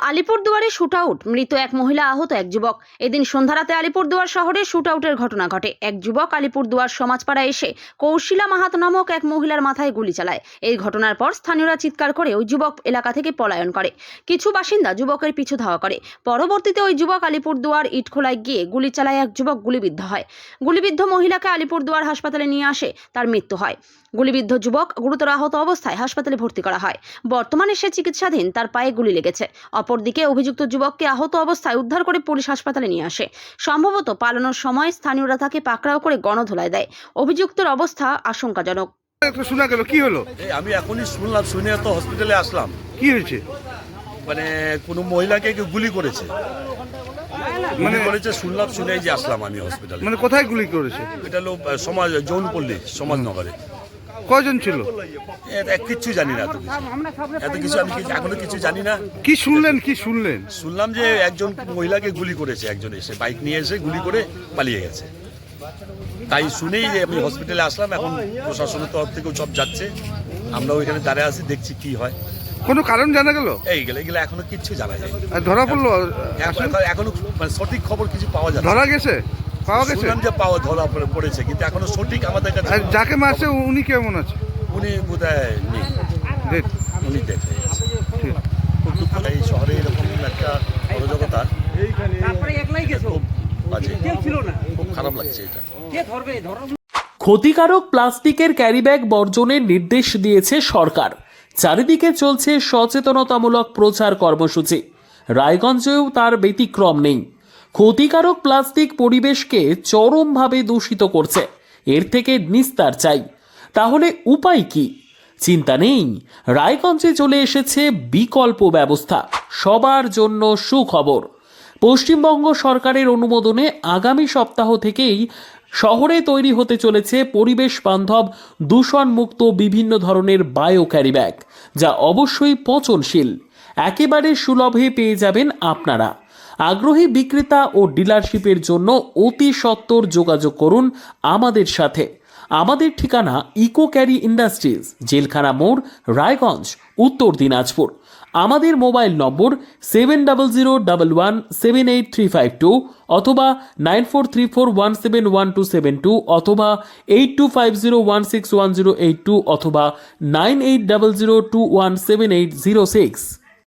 আলিপুরদুয়ারে shootout, মৃত এক মহিলা, আহত এক যুবক। এদিন সন্ধ্যারাতে আলিপুরদুয়ার শহরে শুটআউটের ঘটনা ঘটে। এক যুবক আলিপুরদুয়ার সমাজপাড়ায় এসে কৌশিলা মাহাতো নামক এক মহিলার মাথায় গুলি চালায়। এই ঘটনার পর স্থানীয়রা চিৎকার করে ওই যুবক এলাকা থেকে পলায়ন করে। কিছু বাসিন্দা যুবকের পিছু ধাওয়া করে। পরবর্তীতে ওই যুবক আলিপুরদুয়ার ইটখোলায় গিয়ে গুলি চালায়। এক যুবক গুলিবিদ্ধ হয়। গুলিবিদ্ধ মহিলাকে আলিপুরদুয়ার হাসপাতালে নিয়ে আসে, তার মৃত্যু হয়। গুলিবিদ্ধ যুবক গুরুতর আহত অবস্থায় হাসপাতালে ভর্তি করা হয়। বর্তমানে সে চিকিৎসাধীন, তার পায়ে গুলি লেগেছে। অপরদিকে অভিযুক্ত যুবককে আহত অবস্থায় উদ্ধার করে পুলিশ হাসপাতালে নিয়ে আসে। সম্ভবত পালানোর সময় স্থানীয়রা তাকে পাকড়াও করে গণধোলায় দেয়। অভিযুক্তের অবস্থা আশঙ্কাজনক। শোনা গেল, কি হলো? আমি এখনই শুনলাম, শুনে তো হসপিটালে আসলাম। কি হয়েছে? মানে কোনো মহিলাকে কেউ গুলি করেছে, শুনলাম, শুনে যে আসলাম আমি হসপিটালে। মানে কোথায় গুলি করেছে? এটা হলো সমাজ যৌনপল্লী সমাজনগরে। কয়জন ছিল? কিচ্ছু জানি না, এত কিছু আমি এখনো কিছু জানি না। কি শুনলেন? শুনলাম যে একজন মহিলাকে গুলি করেছে, একজন এসে বাইক নিয়ে এসে গুলি করে পালিয়ে গেছে। তাই শুনেই যে আমি হসপিটালে আসলাম। এখন প্রশাসনের তরফ থেকেও সব যাচ্ছে, আমরা ওইখানে দাঁড়িয়ে আছি, দেখছি কি হয়। কোনো কারণ জানা গেল? এগুলো এখনো কিচ্ছু জানা যায়। ধরা পড়লো? এখনো মানে সঠিক খবর কিছু পাওয়া যায়। ধরা গেছে? পাওয়া গেছে? শুনলাম যে ধরা পড়েছে, কিন্তু এখনো সঠিক আমাদের কাছে। যাকে মারছে উনি কেমন আছে? উনি বোধহয় নেই, উনি ডেথ হয়ে গেছে। খুব দুঃখ, এই শহরে এরকম একটা অরাজকতা, খুব খারাপ লাগছে এটা। ক্ষতিকারক প্লাস্টিকের ক্যারিব্যাগ বর্জনের নির্দেশ দিয়েছে সরকার। চারিদিকে চলছে সচেতনতামূলক প্রচার কর্মসূচি। রায়গঞ্জেও তার ব্যতিক্রম নেই। ক্ষতিকারক প্লাস্টিক পরিবেশকে চরমভাবে দূষিত করছে। এর থেকে নিস্তার চাই। তাহলে উপায় কি? চিন্তা নেই, রায়গঞ্জে চলে এসেছে বিকল্প ব্যবস্থা। সবার জন্য সুখবর। পশ্চিমবঙ্গ সরকারের অনুমোদনে আগামী সপ্তাহ থেকেই শহরে তৈরি হতে চলেছে পরিবেশ বান্ধব দূষণমুক্ত বিভিন্ন ধরনের বায়ো ক্যারিব্যাগ, যা অবশ্যই পচনশীল। একেবারে সুলভে পেয়ে যাবেন আপনারা। আগ্রহী বিক্রেতা ও ডিলারশিপের জন্য অতি সত্বর যোগাযোগ করুন আমাদের সাথে। আমাদের ঠিকানা ইকো ক্যারি ইন্ডাস্ট্রিজ, জেলখানা মোড়, রায়গঞ্জ, উত্তর দিনাজপুর। আমাদের মোবাইল নম্বর 7001178352 অথবা 9434171272 অথবা 8250161082 অথবা 9800217806।